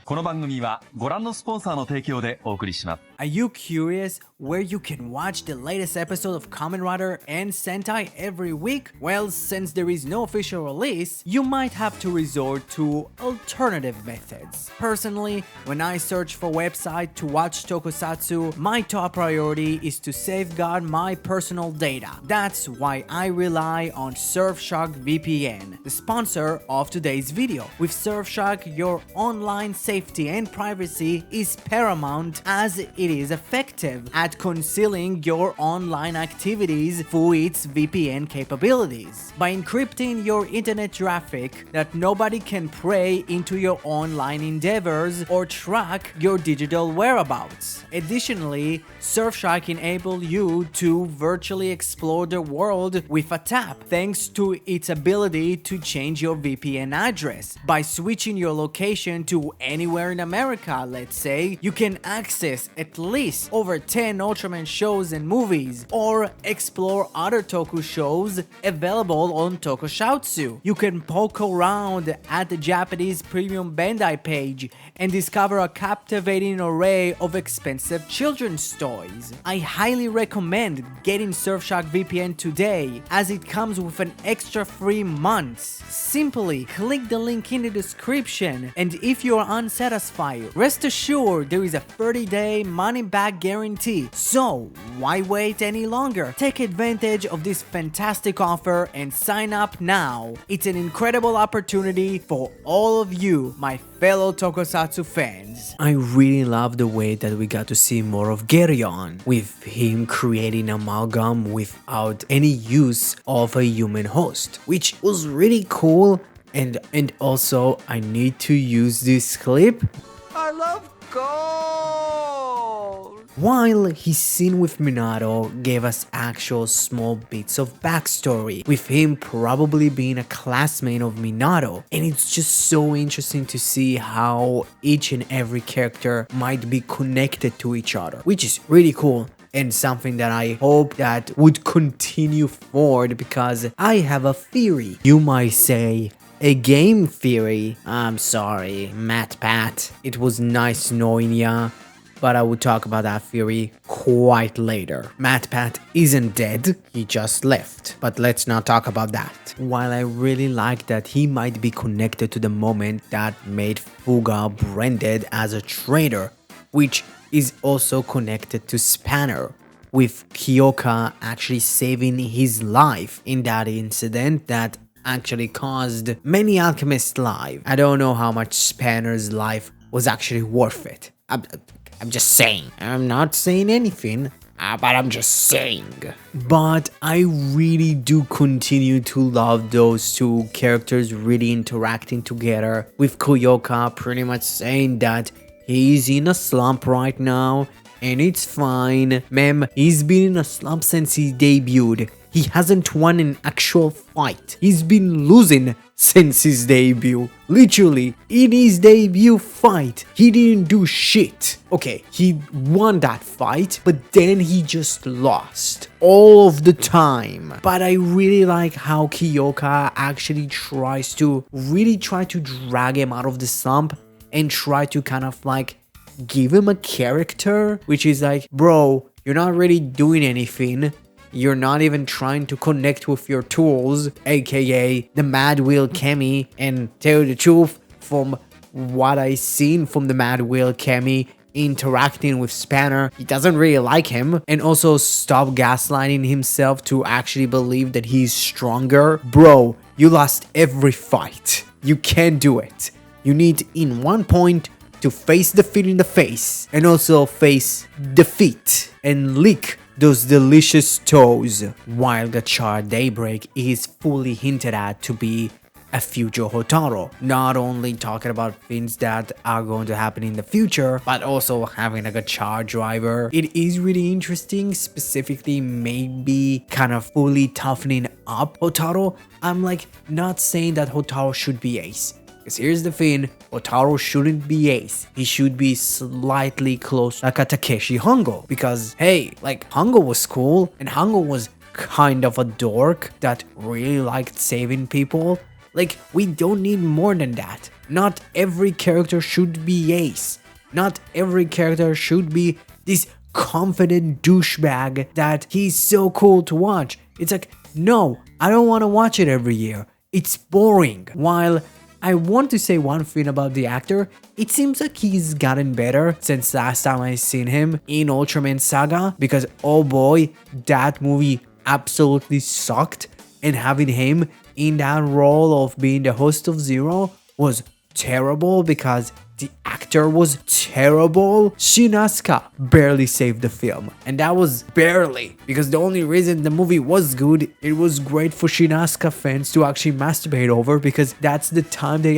この番組はご覧のスポンサーの提供でお送りします。Are you curious where you can watch the latest episode of Kamen Rider and Sentai every week? Well, since there is no official release, you might have to resort to alternative methods. Personally, when I search for website to watch tokusatsu, my top priority is to safeguard my personal data. That's why I rely on Surfshark VPN, the sponsor of today's video. With Surfshark, your online safety and privacy is paramount as it is effective at concealing your online activities through its VPN capabilities. By encrypting your internet traffic that nobody can pry into your online endeavors or track your digital whereabouts. Additionally, Surfshark enables you to virtually explore the world with a tap thanks to its ability to change your VPN address. By switching your location to anywhere in America, let's say, you can access at least over 10 Ultraman shows and movies, or explore other toku shows available on Tokusatsu. You can poke around at the Japanese Premium Bandai page and discover a captivating array of expensive children's toys. I highly recommend getting Surfshark VPN today, as it comes with an extra 3 months. Simply click the link in the description, and if you are unsatisfied, rest assured there is a 30-day money-back guarantee. So why wait any longer? Take advantage of this fantastic offer and sign up now. It's an incredible opportunity for all of you, my fellow Tokusatsu fans. I really love the way that we got to see more of Geryon, with him creating amalgam without any use of a human host, which was really cool. And also, I need to use this clip. I love gold! While his scene with Minato gave us actual small bits of backstory, with him probably being a classmate of Minato, and it's just so interesting to see how each and every character might be connected to each other, which is really cool. And something that I hope that would continue forward, because I have a theory. You might say, a game theory. I'm sorry, MatPat. It was nice knowing ya, but I will talk about that theory quite later. MatPat isn't dead, he just left. But let's not talk about that. While I really like that he might be connected to the moment that made Fuga branded as a traitor, which is also connected to Spanner, with Kyoka actually saving his life in that incident that actually caused many alchemists' lives. I don't know how much Spanner's life was actually worth it. I'm just saying. I'm not saying anything, but I'm just saying. But I really do continue to love those two characters really interacting together, with Kyoka pretty much saying that he's in a slump right now, and it's fine. Ma'am, he's been in a slump since he debuted. He hasn't won an actual fight. He's been losing since his debut. Literally, in his debut fight, he didn't do shit. Okay, he won that fight, but then he just lost all of the time. But I really like how Kyoka actually tries to drag him out of the slump and try to kind of like give him a character, which is like, bro, you're not really doing anything. You're not even trying to connect with your tools, aka the Mad Wheel Kemi, and tell you the truth, from what I seen from the Mad Wheel Kemi interacting with Spanner, he doesn't really like him. And also stop gaslighting himself to actually believe that he's stronger. Bro, you lost every fight. You can't do it. You need in one point to face defeat in the face, and also face defeat and lick those delicious toes. While Gotchard Daybreak is fully hinted at to be a future Hotaru, not only talking about things that are going to happen in the future, but also having like a Gotchard driver. It is really interesting, specifically maybe kind of fully toughening up Hotaru. I'm like not saying that Hotaru should be ace, because here's the thing, Hotaru shouldn't be ace. He should be slightly close like a Takeshi Hongo, because hey, like Hongo was cool, and Hongo was kind of a dork that really liked saving people. Like, we don't need more than that. Not every character should be Ace. Not every character should be this confident douchebag that he's so cool to watch. It's like, no, I don't want to watch it every year. It's boring. While I want to say one thing about the actor, it seems like he's gotten better since last time I seen him in Ultraman Saga, because oh boy, that movie absolutely sucked, and having him in that role of being the host of Zero was terrible because the actor was terrible. Shin Asuka barely saved the film, and that was barely, because the only reason the movie was good, it was great for Shin Asuka fans to actually masturbate over, because that's the time they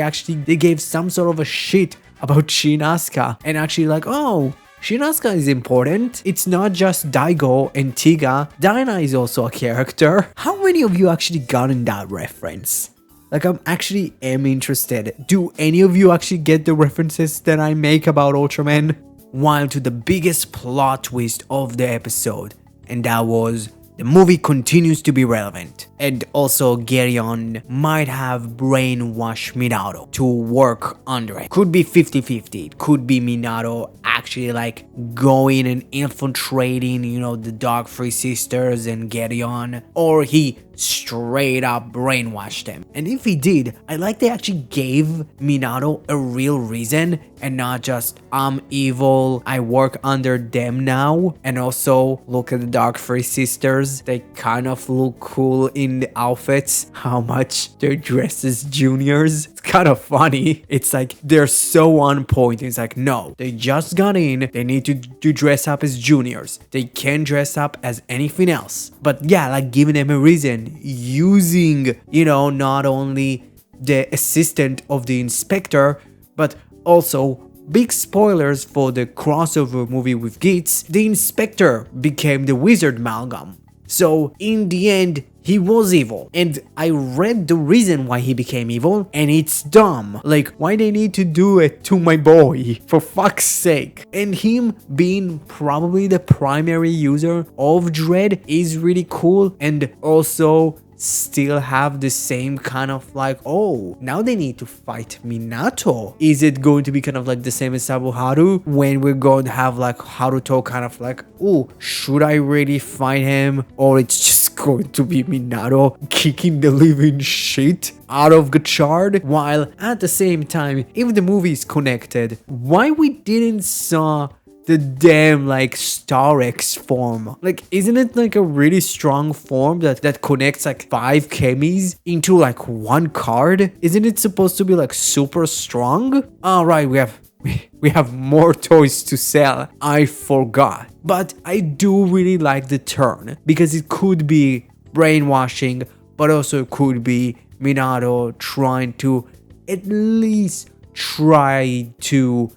gave some sort of a shit about Shin Asuka and actually like, oh, Shin Asuka is important. It's not just Daigo and Tiga. Dinah is also a character. How many of you actually gotten that reference? Like, I'm actually interested. Do any of you actually get the references that I make about Ultraman? While to the biggest plot twist of the episode, and that was the movie continues to be relevant. And also Geryon might have brainwashed Minato to work under it. Could be 50-50. It could be Minato actually like going and infiltrating, you know, the Dark Three Sisters and Geryon, or he straight up brainwashed him. And if he did, I like they actually gave Minato a real reason and not just, I'm evil, I work under them now. And also look at the Dark Three Sisters, they kind of look cool in the outfits. How much they're dressed as juniors, it's kind of funny. It's like they're so on point. It's like, no, they just got in, they need to dress up as juniors, they can't dress up as anything else. But yeah, like giving them a reason, using, you know, not only the assistant of the inspector, but also, big spoilers for the crossover movie with Geats, the inspector became the wizard Malgam. So in the end, he was evil. And I read the reason why he became evil, and it's dumb. Like, why they need to do it to my boy? For fuck's sake. And him being probably the primary user of Dread is really cool, and also still have the same kind of like, oh, now they need to fight Minato. Is it going to be kind of like the same as Sabuharu, when we're going to have like Haruto kind of like, oh, should I really fight him, or it's just going to be Minato kicking the living shit out of Gotchard? While at the same time, if the movie is connected, why we didn't saw the damn like Star X form? Like, isn't it like a really strong form that connects like 5 chemis into like one card? Isn't it supposed to be like super strong? All right, we have more toys to sell. I forgot. But I do really like the turn, because it could be brainwashing, but also it could be Minato trying to at least try to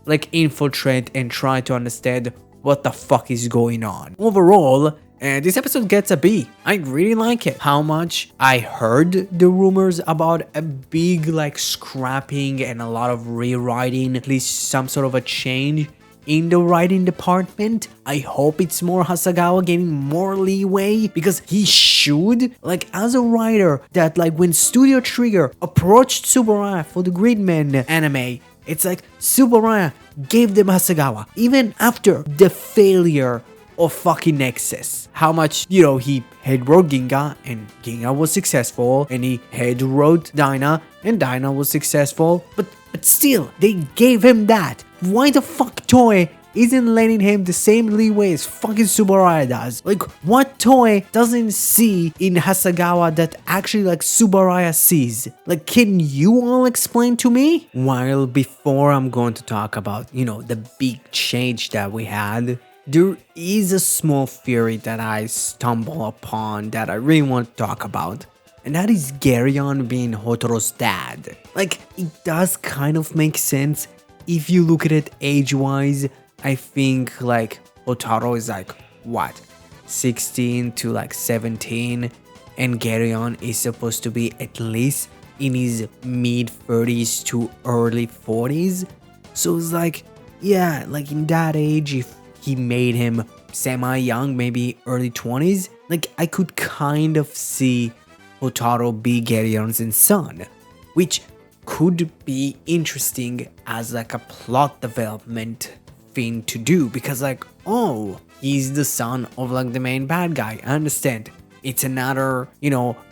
like infiltrate and try to understand what the fuck is going on. Overall, this episode gets a B. I really like it. How much I heard the rumors about a big like scrapping and a lot of rewriting, at least some sort of a change in the writing department. I hope it's more Hasagawa getting more leeway, because he should, like, as a writer, that like when Studio Trigger approached Tsuburaya for the Gridman anime, it's like Tsuburaya gave them Hasagawa, even after the failure of fucking Nexus. How much, you know, he head wrote Ginga, and Ginga was successful, and he head wrote Dinah, and Dinah was successful, but still, they gave him that. Why the fuck Toei isn't letting him the same leeway as fucking Tsuburaya does? Like, what Toei doesn't see in Hasagawa that actually like Tsuburaya sees? Like, can you all explain to me? While before I'm going to talk about, you know, the big change that we had, there is a small theory that I stumble upon that I really want to talk about. And that is Geryon being Hotaro's dad. Like, it does kind of make sense if you look at it age-wise. I think like Hotaro is like, what, 16 to like 17, and Geryon is supposed to be at least in his mid-30s to early 40s. So it's like, yeah, like in that age, if he made him semi-young, maybe early 20s, like I could kind of see Hotaro be Geryon's son, which could be interesting as like a plot development thing to do, because like, oh, he's the son of like the main bad guy. I understand. It's another,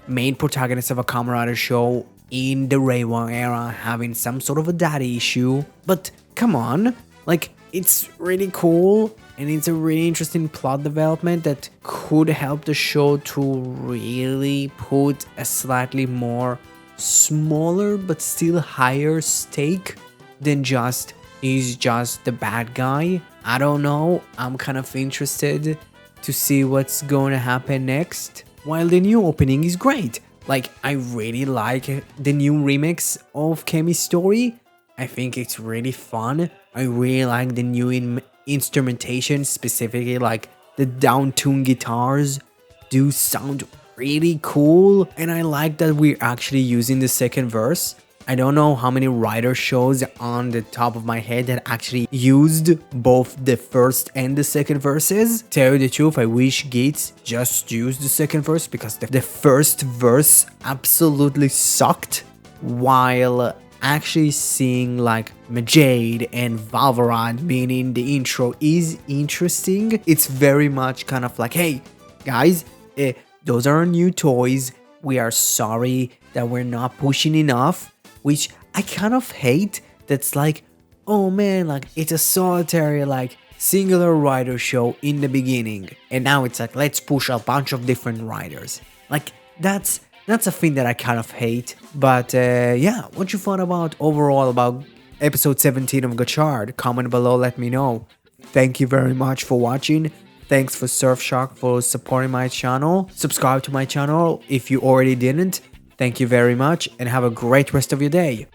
main protagonist of a Kamen Rider show in the Reiwa era having some sort of a daddy issue. But come on, like, it's really cool and it's a really interesting plot development that could help the show to really put a slightly more smaller but still higher stake than just he's just the bad guy. I don't know, I'm kind of interested to see what's going to happen next. While the new opening is great, like, I really like the new remix of Kemi's story. I think it's really fun. I really like the new instrumentation, specifically like the down-tuned guitars do sound really cool, and I like that we're actually using the second verse. I don't know how many Rider shows on the top of my head that actually used both the first and the second verses. Tell you the truth, I wish Gates just used the second verse, because the first verse absolutely sucked, while actually seeing like Majade and Valvarad being in the intro is interesting. It's very much kind of like, hey guys, those are our new toys. We are sorry that we're not pushing enough. Which I kind of hate. That's like, oh man, like, it's a solitary, like, singular rider show in the beginning, and now it's like, let's push a bunch of different riders. Like, that's a thing that I kind of hate. But yeah, what you thought about overall about episode 17 of Gotchard? Comment below, let me know. Thank you very much for watching. Thanks for Surfshark for supporting my channel. Subscribe to my channel if you already didn't. Thank you very much and have a great rest of your day.